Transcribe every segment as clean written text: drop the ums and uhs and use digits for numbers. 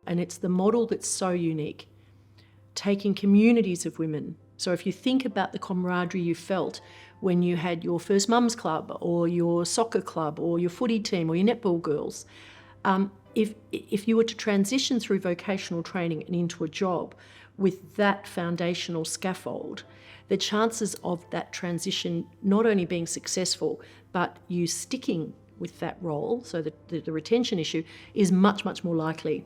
and it's the model that's so unique. Taking communities of women. So if you think about the camaraderie you felt when you had your first mums club or your soccer club or your footy team or your netball girls, if you were to transition through vocational training and into a job with that foundational scaffold, the chances of that transition not only being successful, but you sticking with that role, so the retention issue, is much, much more likely.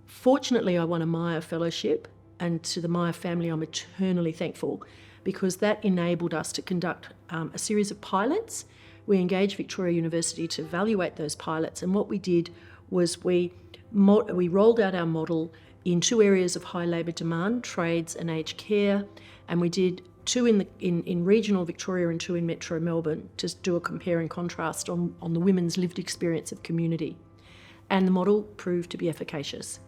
Fortunately, I won a Myer Fellowship, and to the Myer family I'm eternally thankful, because that enabled us to conduct a series of pilots. We engaged Victoria University to evaluate those pilots, and what we did was we rolled out our model in 2 areas of high labour demand, trades and aged care, and we did 2 in regional Victoria and 2 in Metro Melbourne to do a compare and contrast on the women's lived experience of community. And the model proved to be efficacious.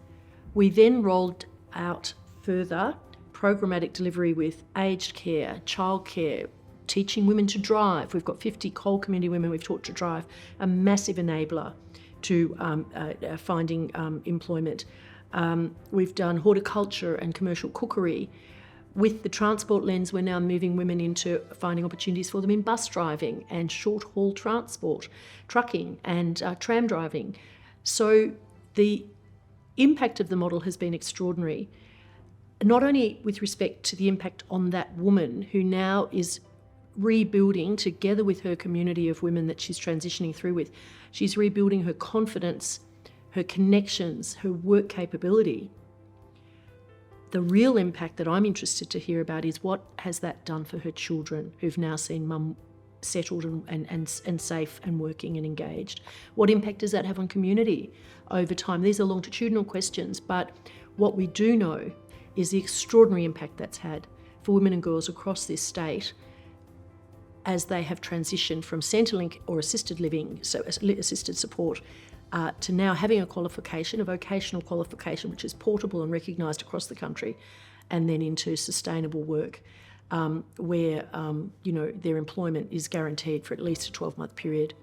We then rolled out further programmatic delivery with aged care, childcare, teaching women to drive. We've got 50 coal community women we've taught to drive, a massive enabler to finding employment. We've done horticulture and commercial cookery. With the transport lens, we're now moving women into finding opportunities for them in bus driving and short-haul transport, trucking and tram driving. So the impact of the model has been extraordinary, not only with respect to the impact on that woman who now is rebuilding together with her community of women that she's transitioning through with. She's rebuilding her confidence, her connections, her work capability. The real impact that I'm interested to hear about is what has that done for her children who've now seen mum settled and safe and working and engaged. What impact does that have on community over time? These are longitudinal questions, but what we do know is the extraordinary impact that's had for women and girls across this state as they have transitioned from Centrelink or assisted living, so assisted support, to now having a qualification, a vocational qualification, which is portable and recognised across the country, and then into sustainable work, where their employment is guaranteed for at least a 12-month period.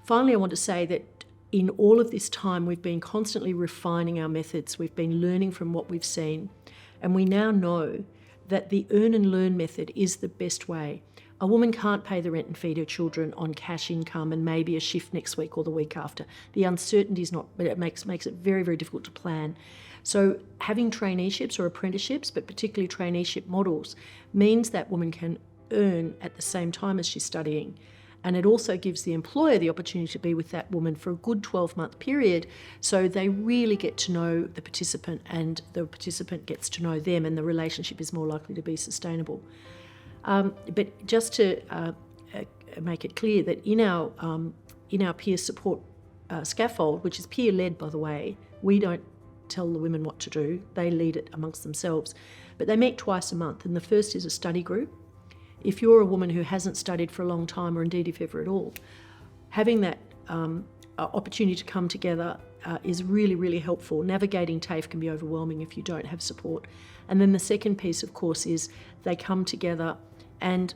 Finally, I want to say that in all of this time, we've been constantly refining our methods. We've been learning from what we've seen, and we now know that the earn and learn method is the best way. A woman can't pay the rent and feed her children on cash income and maybe a shift next week or the week after. The uncertainty is not, but it makes it very, very difficult to plan. So having traineeships or apprenticeships, but particularly traineeship models, means that woman can earn at the same time as she's studying. And it also gives the employer the opportunity to be with that woman for a good 12-month period, so they really get to know the participant and the participant gets to know them, and the relationship is more likely to be sustainable. But just to make it clear that in our peer support scaffold, which is peer-led, by the way, we don't tell the women what to do, they lead it amongst themselves. But they meet twice a month, and the first is a study group. If you're a woman who hasn't studied for a long time, or indeed if ever at all, having that opportunity to come together is really, really helpful. Navigating TAFE can be overwhelming if you don't have support. And then the second piece, of course, is they come together and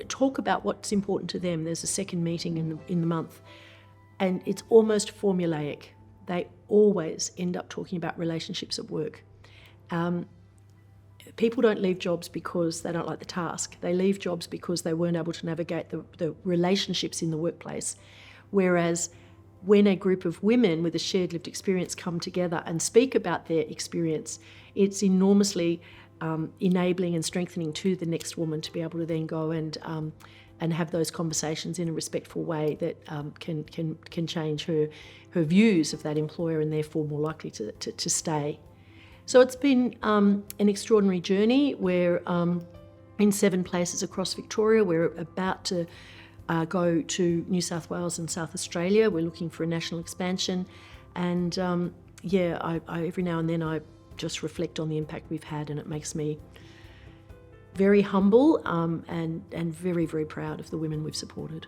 talk about what's important to them. There's a second meeting in the month, and it's almost formulaic. They always end up talking about relationships at work. People don't leave jobs because they don't like the task. They leave jobs because they weren't able to navigate the relationships in the workplace. Whereas when a group of women with a shared lived experience come together and speak about their experience, it's enormously enabling and strengthening to the next woman to be able to then go and have those conversations in a respectful way that can change her views of that employer, and therefore more likely to stay. So it's been an extraordinary journey. We're in 7 places across Victoria. We're about to go to New South Wales and South Australia. We're looking for a national expansion. And I every now and then I just reflect on the impact we've had, and it makes me very humble and very, very proud of the women we've supported.